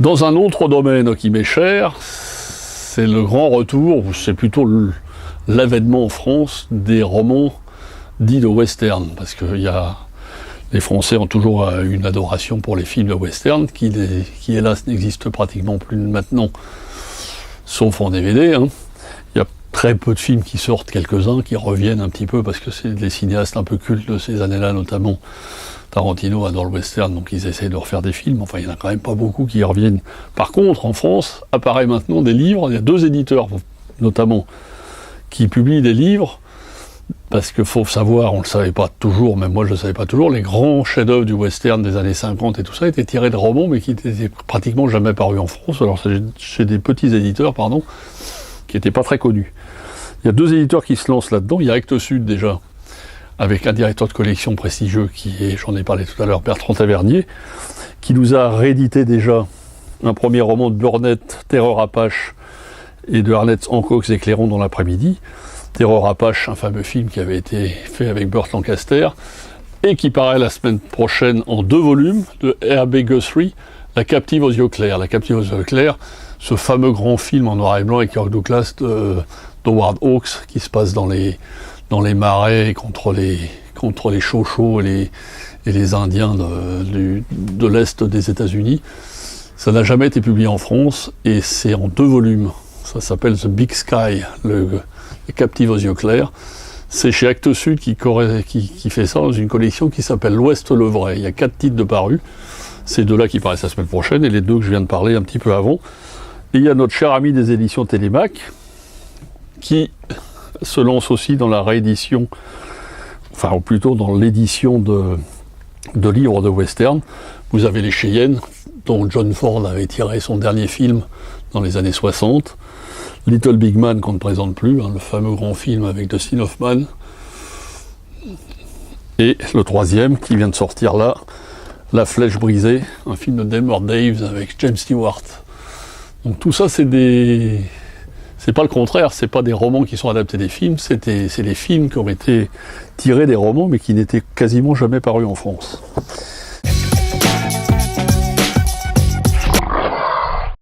Dans un autre domaine qui m'est cher, c'est le grand retour, ou c'est plutôt l'avènement en France des romans dits de western, parce que les Français ont toujours une adoration pour les films de western, qui hélas n'existent pratiquement plus maintenant, sauf en DVD. Il y a très peu de films qui sortent, quelques-uns qui reviennent un petit peu, parce que c'est des cinéastes un peu cultes de ces années-là, notamment Tarantino adore le western, donc ils essayent de refaire des films, enfin il n'y en a quand même pas beaucoup qui y reviennent. Par contre, en France, apparaît maintenant des livres, il y a 2 éditeurs, notamment, qui publient des livres, parce qu'il faut savoir, on ne le savait pas toujours, même moi je ne le savais pas toujours, les grands chefs-d'œuvre du western des années 50 et tout ça étaient tirés de romans, mais qui n'étaient pratiquement jamais parus en France, alors c'est chez des petits éditeurs, qui n'étaient pas très connus. Il y a 2 éditeurs qui se lancent là-dedans, il y a Actes Sud déjà, avec un directeur de collection prestigieux qui est, j'en ai parlé tout à l'heure, Bertrand Tavernier, qui nous a réédité déjà un premier roman de Burnett, Terreur Apache, et de Ernest Hancock's Éclairons dans l'après-midi. Terreur Apache, un fameux film qui avait été fait avec Burt Lancaster, et qui paraît la semaine prochaine en 2 volumes, de R.B. Guthrie, La captive aux yeux clairs. La captive aux yeux clairs, ce fameux grand film en noir et blanc avec Kirk Douglas d'Howard Hawks, qui se passe dans les marais contre les Chocos et les Indiens de l'Est des États-Unis. Ça n'a jamais été publié en France, et c'est en 2 volumes. Ça s'appelle The Big Sky, les captives aux yeux clairs. C'est chez Actes Sud qui fait ça dans une collection qui s'appelle L'Ouest le vrai. Il y a 4 titres de parus. Ces 2-là qui paraissent la semaine prochaine, et les 2 que je viens de parler un petit peu avant. Et il y a notre cher ami des éditions Télémac, qui se lance aussi dans la réédition, enfin ou plutôt dans l'édition de livres de western. Vous avez les Cheyennes, dont John Ford avait tiré son dernier film dans les années 60. Little Big Man, qu'on ne présente plus, le fameux grand film avec Dustin Hoffman. Et le 3e, qui vient de sortir là, La Flèche brisée, un film de Delmore Daves avec James Stewart. Donc tout ça, c'est pas le contraire, c'est pas des romans qui sont adaptés des films, c'est les films qui ont été tirés des romans, mais qui n'étaient quasiment jamais parus en France.